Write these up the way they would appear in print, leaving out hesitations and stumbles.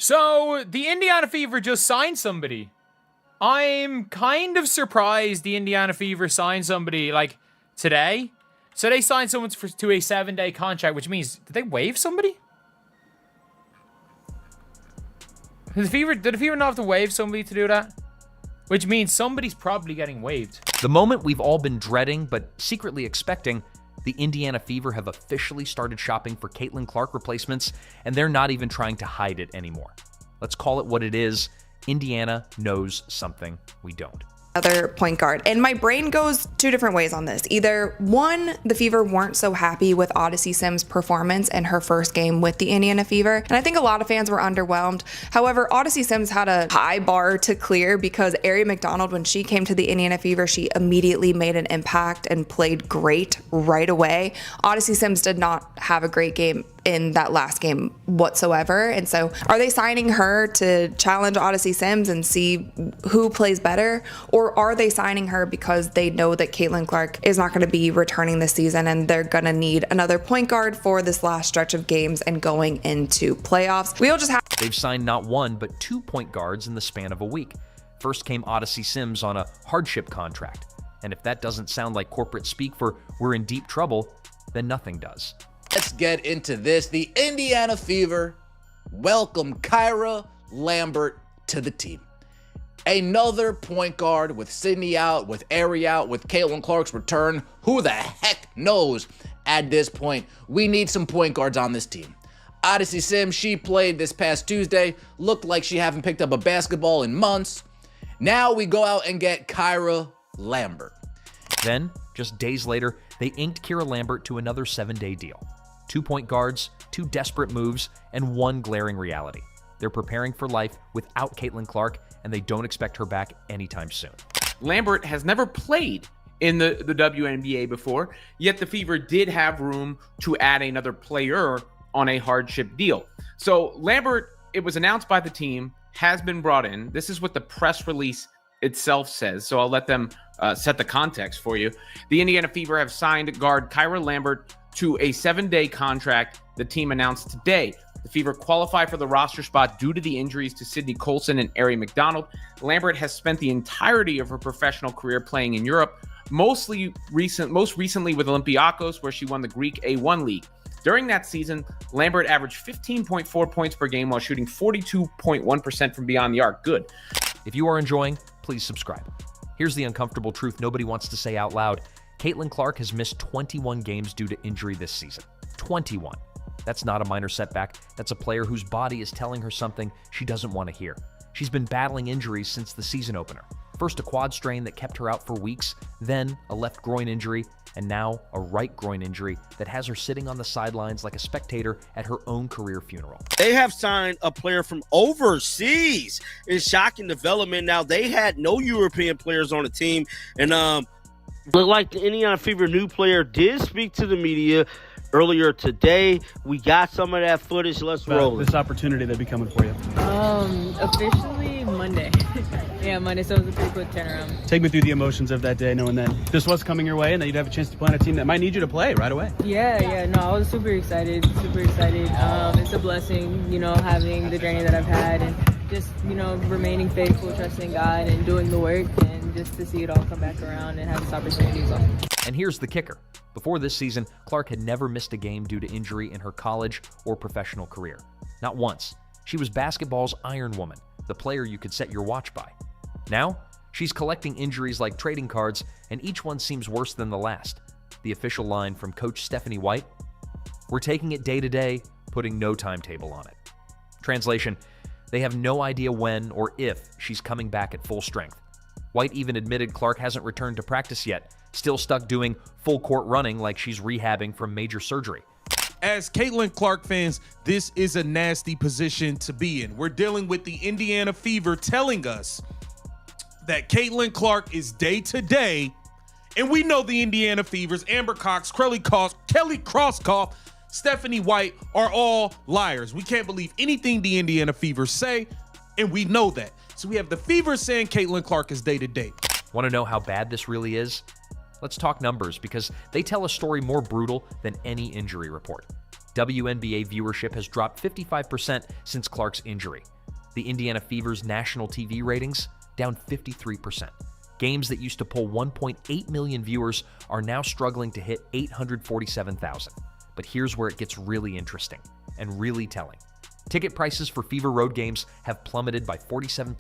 So, the Indiana Fever just signed somebody. I'm kind of surprised the Indiana Fever signed somebody, like, today. So, they signed someone to a 7-day contract, which means, did they waive somebody? Did the Fever not have to waive somebody to do that? Which means somebody's probably getting waived. The moment we've all been dreading, but secretly expecting, the Indiana Fever have officially started shopping for Caitlin replacements, and they're not even trying to hide it anymore. Let's call it what it is. Indiana knows something we don't. Other point guard. And my brain goes two different ways on this. Either one, the Fever weren't so happy with Odyssey Sims' performance in her first game with the Indiana Fever. And I think a lot of fans were underwhelmed. However, Odyssey Sims had a high bar to clear because Aerie McDonald, when she came to the Indiana Fever, she immediately made an impact and played great right away. Odyssey Sims did not have a great game in that last game whatsoever. And so are they signing her to challenge Odyssey Sims and see who plays better? Or are they signing her because they know that Caitlin Clark is not going to be returning this season and they're going to need another point guard for this last stretch of games and going into playoffs? We'll just have... They've signed not one, but 2 point guards in the span of a week. First came Odyssey Sims on a hardship contract. And if that doesn't sound like corporate speak for we're in deep trouble, then nothing does. Let's get into this. The Indiana Fever welcome Kyra Lambert to the team. Another point guard with Sydney out, with Aerie out, with Caitlin Clark's return. Who the heck knows at this point? We need some point guards on this team. Odyssey Sims, she played this past Tuesday. Looked like she haven't picked up a basketball in months. Now we go out and get Kyra Lambert. Then, just days later, they inked Kyra Lambert to another 7-day deal. 2 point guards, 2 desperate moves, and 1 glaring reality. They're preparing for life without Caitlin Clark, and they don't expect her back anytime soon. Lambert has never played in the WNBA before, yet the Fever did have room to add another player on a hardship deal. So Lambert, it was announced by the team, has been brought in. This is what the press release itself says, so I'll let them set the context for you. The Indiana Fever have signed guard Kyra Lambert to a 7-day contract the team announced today. The Fever qualify for the roster spot due to the injuries to Sydney Colson and Aerie McDonald. Lambert has spent the entirety of her professional career playing in Europe, most recently with Olympiacos, where she won the Greek A1 League. During that season, Lambert averaged 15.4 points per game while shooting 42.1% from beyond the arc. Good. If you are enjoying, please subscribe. Here's the uncomfortable truth nobody wants to say out loud. Caitlin Clark has missed 21 games due to injury this season. 21. That's not a minor setback. That's a player whose body is telling her something she doesn't want to hear. She's been battling injuries since the season opener. First a quad strain that kept her out for weeks, then a left groin injury, and now a right groin injury that has her sitting on the sidelines like a spectator at her own career funeral. They have signed a player from overseas. It's shocking development. Now, they had no European players on the team, and looked like the Indiana Fever new player did speak to the media earlier today. We got some of that footage. Let's roll this opportunity that'd be coming for you. Officially Monday. Yeah, Monday, so it was a pretty quick turnaround. Take me through the emotions of that day, knowing that this was coming your way and that you'd have a chance to play on a team that might need you to play right away. Yeah, no, I was super excited. It's a blessing, having the journey that I've had and just, remaining faithful, trusting God and doing the work, and just to see it all come back around and have this opportunity is awesome. And here's the kicker. Before this season, Clark had never missed a game due to injury in her college or professional career. Not once. She was basketball's Iron Woman, the player you could set your watch by. Now, she's collecting injuries like trading cards, and each one seems worse than the last. The official line from Coach Stephanie White: "We're taking it day to day, putting no timetable on it." Translation: they have no idea when or if she's coming back at full strength. White even admitted Clark hasn't returned to practice yet, still stuck doing full court running like she's rehabbing from major surgery. As Caitlin Clark fans, this is a nasty position to be in. We're dealing with the Indiana Fever telling us that Caitlin Clark is day to day, and we know the Indiana Fevers, Amber Cox, Kelly Crosskoff, Stephanie White are all liars. We can't believe anything the Indiana Fevers say, and we know that. So we have the Fever saying Caitlin Clark is day to day. Want to know how bad this really is? Let's talk numbers, because they tell a story more brutal than any injury report. WNBA viewership has dropped 55% since Clark's injury. The Indiana Fever's national TV ratings down 53%. Games that used to pull 1.8 million viewers are now struggling to hit 847,000. But here's where it gets really interesting and really telling. Ticket prices for Fever road games have plummeted by 47%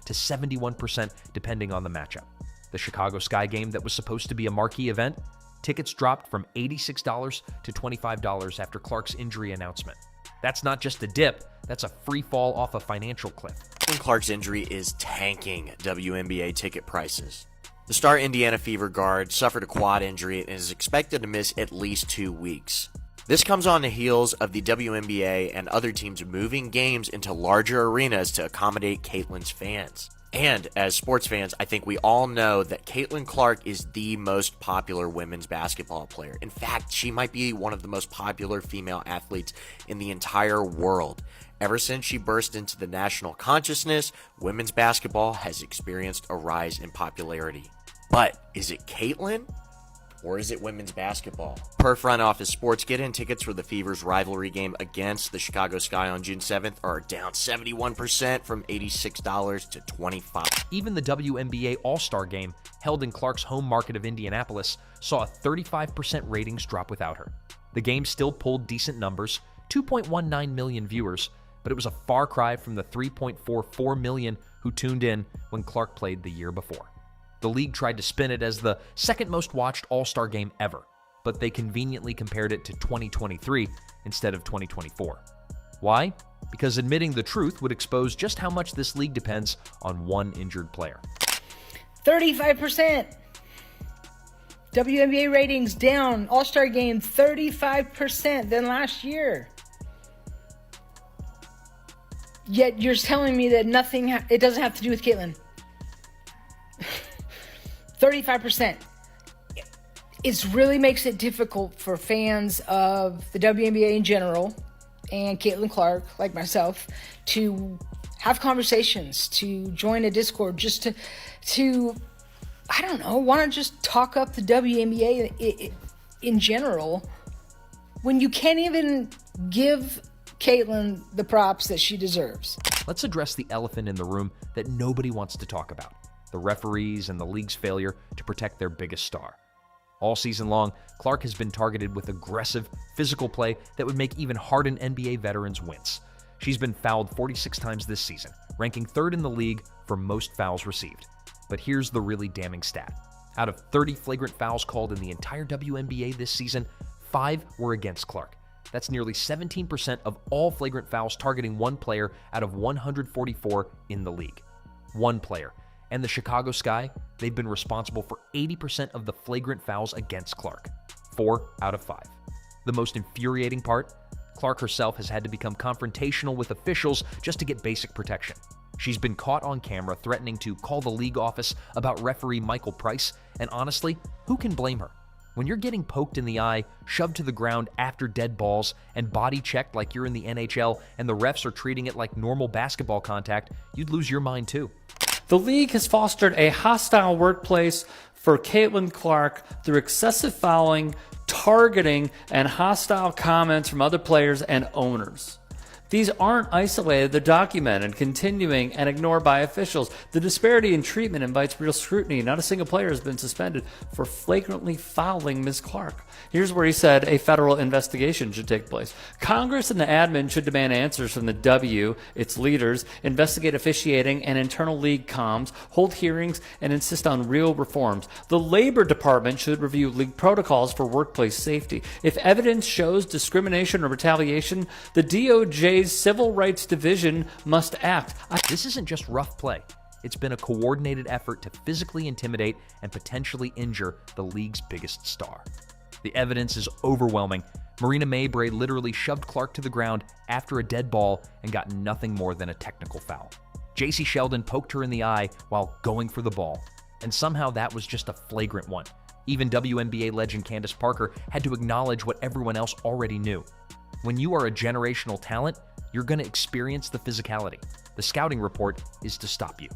to 71% depending on the matchup. The Chicago Sky game that was supposed to be a marquee event, tickets dropped from $86 to $25 after Clark's injury announcement. That's not just a dip, that's a free fall off a financial cliff. Clark's injury is tanking WNBA ticket prices. The star Indiana Fever guard suffered a quad injury and is expected to miss at least 2 weeks. This comes on the heels of the WNBA and other teams moving games into larger arenas to accommodate Caitlin's fans. And as sports fans, I think we all know that Caitlin Clark is the most popular women's basketball player. In fact, she might be one of the most popular female athletes in the entire world. Ever since she burst into the national consciousness, women's basketball has experienced a rise in popularity. But is it Caitlin? Or is it women's basketball? Per Front Office Sports, get-in tickets for the Fever's rivalry game against the Chicago Sky on June 7th are down 71% from $86 to $25. Even the WNBA All-Star game, held in Clark's home market of Indianapolis, saw a 35% ratings drop without her. The game still pulled decent numbers, 2.19 million viewers, but it was a far cry from the 3.44 million who tuned in when Clark played the year before. The league tried to spin it as the second most watched All-Star game ever, but they conveniently compared it to 2023 instead of 2024. Why? Because admitting the truth would expose just how much this league depends on one injured player. 35%. WNBA ratings down. All-Star game 35% than last year. Yet you're telling me that it doesn't have to do with Caitlin. 35%. It really makes it difficult for fans of the WNBA in general and Caitlin Clark, like myself, to have conversations, to join a Discord, just to I don't know, want to just talk up the WNBA in general when you can't even give Caitlin the props that she deserves. Let's address the elephant in the room that nobody wants to talk about: the referees and the league's failure to protect their biggest star. All season long, Clark has been targeted with aggressive, physical play that would make even hardened NBA veterans wince. She's been fouled 46 times this season, ranking third in the league for most fouls received. But here's the really damning stat. Out of 30 flagrant fouls called in the entire WNBA this season, 5 were against Clark. That's nearly 17% of all flagrant fouls targeting one player out of 144 in the league. One player. And the Chicago Sky, they've been responsible for 80% of the flagrant fouls against Clark. 4 out of 5. The most infuriating part? Clark herself has had to become confrontational with officials just to get basic protection. She's been caught on camera threatening to call the league office about referee Michael Price, and honestly, who can blame her? When you're getting poked in the eye, shoved to the ground after dead balls, and body checked like you're in the NHL, and the refs are treating it like normal basketball contact, you'd lose your mind too. The league has fostered a hostile workplace for Caitlin Clark through excessive fouling, targeting, and hostile comments from other players and owners. These aren't isolated, they're documented, continuing, and ignored by officials. The disparity in treatment invites real scrutiny. Not a single player has been suspended for flagrantly fouling Ms. Clark. Here's where he said a federal investigation should take place. Congress and the admin should demand answers from the W, its leaders, investigate officiating and internal league comms, hold hearings, and insist on real reforms. The Labor Department should review league protocols for workplace safety. If evidence shows discrimination or retaliation, the DOJ's Civil Rights Division must act. This isn't just rough play. It's been a coordinated effort to physically intimidate and potentially injure the league's biggest star. The evidence is overwhelming. Marina Mabrey literally shoved Clark to the ground after a dead ball and got nothing more than a technical foul. J.C. Sheldon poked her in the eye while going for the ball, and somehow that was just a flagrant one. Even WNBA legend Candace Parker had to acknowledge what everyone else already knew. When you are a generational talent, you're going to experience the physicality. The scouting report is to stop you.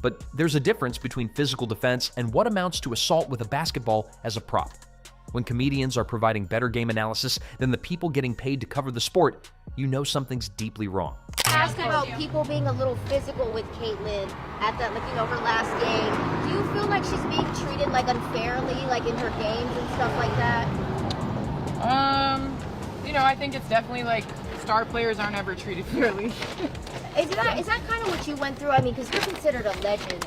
But there's a difference between physical defense and what amounts to assault with a basketball as a prop. When comedians are providing better game analysis than the people getting paid to cover the sport, you know something's deeply wrong. Ask about people being a little physical with Caitlin at that, her last game. Do you feel like she's being treated unfairly, in her games and stuff like that? I think it's definitely star players aren't ever treated fairly. Is that kind of what you went through? Because you're considered a legend.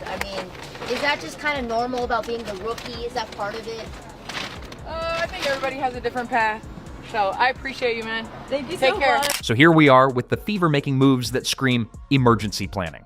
Is that just kind of normal about being the rookie? Is that part of it? I think everybody has a different path. So I appreciate you, man. Thank you Take care. So here we are with the Fever making moves that scream emergency planning.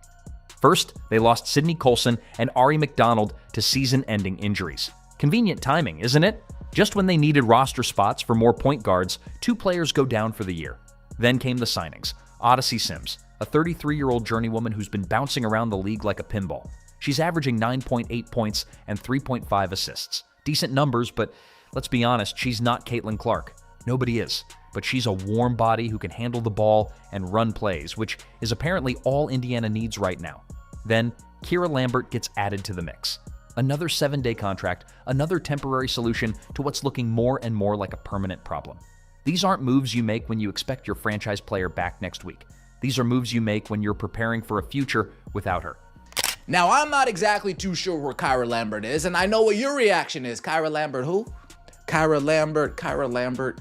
First, they lost Sydney Colson and Ari McDonald to season-ending injuries. Convenient timing, isn't it? Just when they needed roster spots for more point guards, 2 players go down for the year. Then came the signings. Odyssey Sims, a 33-year-old journeywoman who's been bouncing around the league like a pinball. She's averaging 9.8 points and 3.5 assists. Decent numbers, but let's be honest, she's not Caitlin-Clark. Nobody is. But she's a warm body who can handle the ball and run plays, which is apparently all Indiana needs right now. Then, Kiya Lambert gets added to the mix. Another 7-day contract, another temporary solution to what's looking more and more like a permanent problem. These aren't moves you make when you expect your franchise player back next week. These are moves you make when you're preparing for a future without her. Now, I'm not exactly too sure where Kiya Lambert is, and I know what your reaction is. Kiya Lambert who? Kiya Lambert,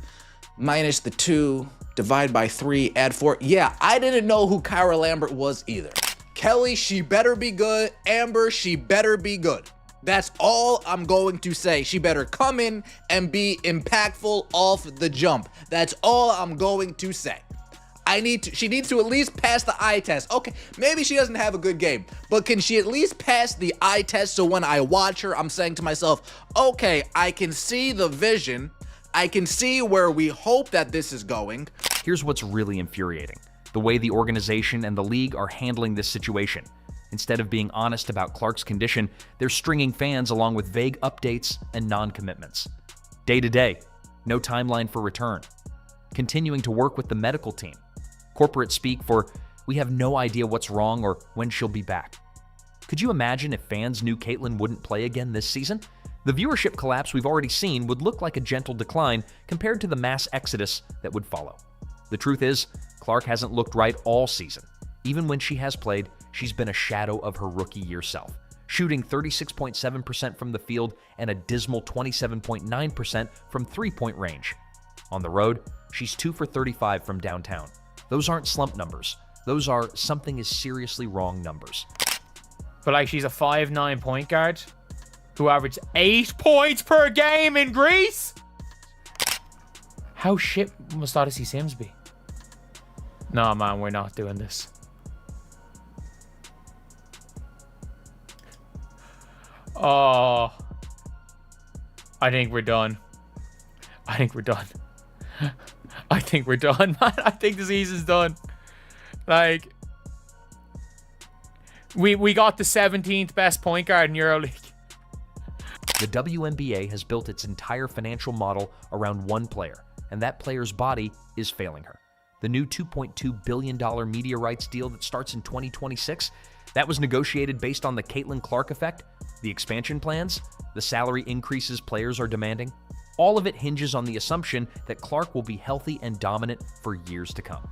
minus the 2, divide by 3, add 4. Yeah, I didn't know who Kiya Lambert was either. Kelly, she better be good. Amber, she better be good. That's all I'm going to say. She better come in and be impactful off the jump. That's all I'm going to say. She needs to at least pass the eye test. Okay, maybe she doesn't have a good game, but can she at least pass the eye test so when I watch her, I'm saying to myself, okay, I can see the vision. I can see where we hope that this is going. Here's what's really infuriating. The way the organization and the league are handling this situation. Instead of being honest about Clark's condition, they're stringing fans along with vague updates and non-commitments. Day to day, no timeline for return. Continuing to work with the medical team. Corporate speak for, we have no idea what's wrong or when she'll be back. Could you imagine if fans knew Caitlin wouldn't play again this season? The viewership collapse we've already seen would look like a gentle decline compared to the mass exodus that would follow. The truth is, Clark hasn't looked right all season. Even when she has played, she's been a shadow of her rookie year self, shooting 36.7% from the field and a dismal 27.9% from three-point range. On the road, she's 2 for 35 from downtown. Those aren't slump numbers. Those are something is seriously wrong numbers. But she's a 5'9" point guard who averaged 8 points per game in Greece? How shit must Odyssey Sims be? Nah, man, we're not doing this. Oh. I think we're done. I think we're done. I think we're done, man. I think the season's done. We got the 17th best point guard in EuroLeague. The WNBA has built its entire financial model around one player, and that player's body is failing her. The new $2.2 billion media rights deal that starts in 2026, that was negotiated based on the Caitlin-Clark effect, the expansion plans, the salary increases players are demanding. All of it hinges on the assumption that Clark will be healthy and dominant for years to come.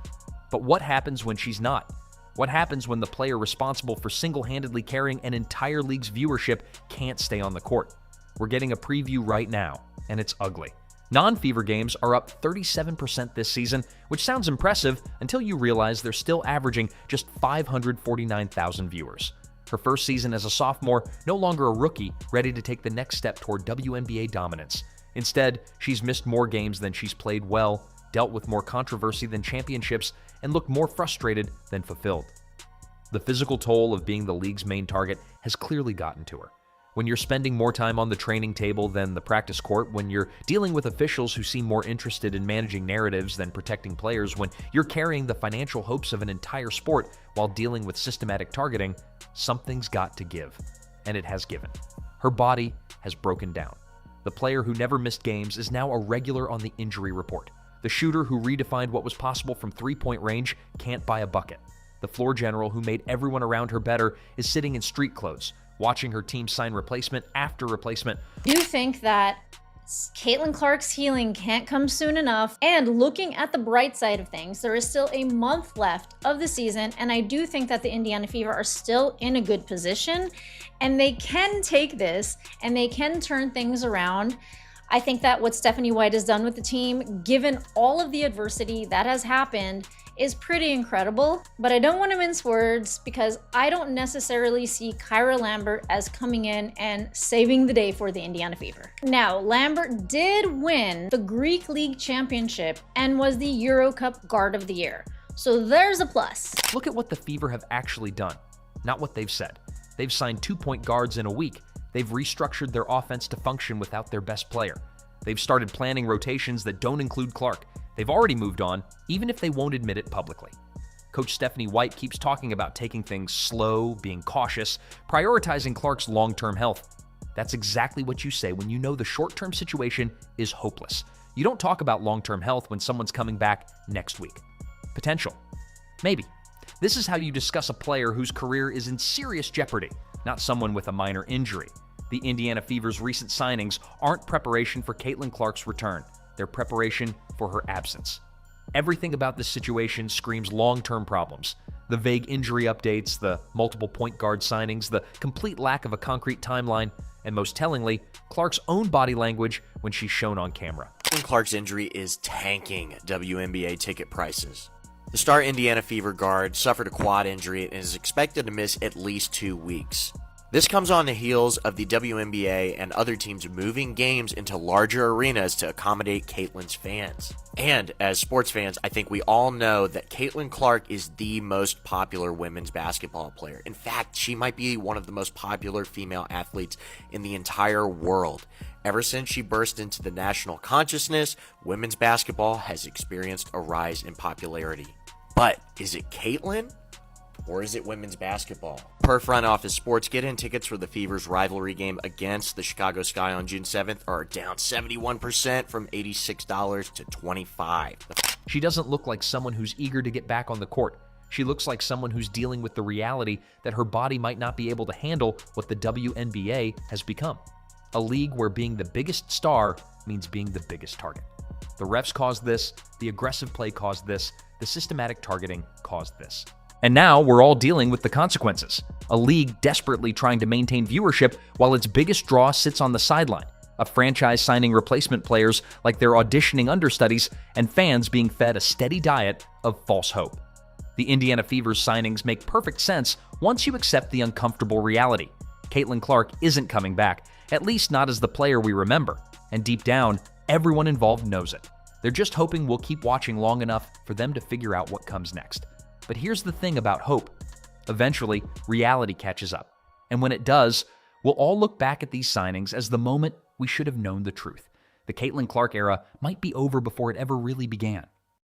But what happens when she's not? What happens when the player responsible for single-handedly carrying an entire league's viewership can't stay on the court? We're getting a preview right now, and it's ugly. Non-Fever games are up 37% this season, which sounds impressive until you realize they're still averaging just 549,000 viewers. Her first season as a sophomore, no longer a rookie, ready to take the next step toward WNBA dominance. Instead, she's missed more games than she's played well, dealt with more controversy than championships, and looked more frustrated than fulfilled. The physical toll of being the league's main target has clearly gotten to her. When you're spending more time on the training table than the practice court, when you're dealing with officials who seem more interested in managing narratives than protecting players, when you're carrying the financial hopes of an entire sport while dealing with systematic targeting, something's got to give. And it has given. Her body has broken down. The player who never missed games is now a regular on the injury report. The shooter who redefined what was possible from three-point range can't buy a bucket. The floor general who made everyone around her better is sitting in street clothes, watching her team sign replacement after replacement. Do you think that Caitlin Clark's healing can't come soon enough. And looking at the bright side of things, there is still a month left of the season, and I do think that the Indiana Fever are still in a good position, and they can take this and they can turn things around. I think that what Stephanie White has done with the team, given all of the adversity that has happened, is pretty incredible. But I don't want to mince words because I don't necessarily see Kyra Lambert as coming in and saving the day for the Indiana Fever. Now, Lambert did win the Greek League Championship and was the Euro Cup Guard of the Year. So there's a plus. Look at what the Fever have actually done, not what they've said. They've signed 2-point guards in a week. They've restructured their offense to function without their best player. They've started planning rotations that don't include Clark. They've already moved on, even if they won't admit it publicly. Coach Stephanie White keeps talking about taking things slow, being cautious, prioritizing Clark's long-term health. That's exactly what you say when you know the short-term situation is hopeless. You don't talk about long-term health when someone's coming back next week. Potential. Maybe. This is how you discuss a player whose career is in serious jeopardy, not someone with a minor injury. The Indiana Fever's recent signings aren't preparation for Caitlin Clark's return. They're preparation for her absence. Everything about this situation screams long-term problems. The vague injury updates, the multiple point guard signings, the complete lack of a concrete timeline, and most tellingly, Clark's own body language when she's shown on camera. Caitlin Clark's injury is tanking WNBA ticket prices. The star Indiana Fever guard suffered a quad injury and is expected to miss at least 2 weeks. This comes on the heels of the WNBA and other teams moving games into larger arenas to accommodate Caitlin's fans. And as sports fans, I think we all know that Caitlin Clark is the most popular women's basketball player. In fact, she might be one of the most popular female athletes in the entire world. Ever since she burst into the national consciousness, women's basketball has experienced a rise in popularity. But is it Caitlin? Or is it women's basketball? Per Front Office Sports, get-in tickets for the Fever's rivalry game against the Chicago Sky on June 7th are down 71% from $86 to $25. She doesn't look like someone who's eager to get back on the court. She looks like someone who's dealing with the reality that her body might not be able to handle what the WNBA has become. A league where being the biggest star means being the biggest target. The refs caused this, the aggressive play caused this, the systematic targeting caused this. And now we're all dealing with the consequences. A league desperately trying to maintain viewership while its biggest draw sits on the sideline. A franchise signing replacement players like they're auditioning understudies, and fans being fed a steady diet of false hope. The Indiana Fever's signings make perfect sense once you accept the uncomfortable reality. Caitlin Clark isn't coming back, at least not as the player we remember. And deep down, everyone involved knows it. They're just hoping we'll keep watching long enough for them to figure out what comes next. But here's the thing about hope. Eventually, reality catches up. And when it does, we'll all look back at these signings as the moment we should have known the truth. The Caitlin Clark era might be over before it ever really began.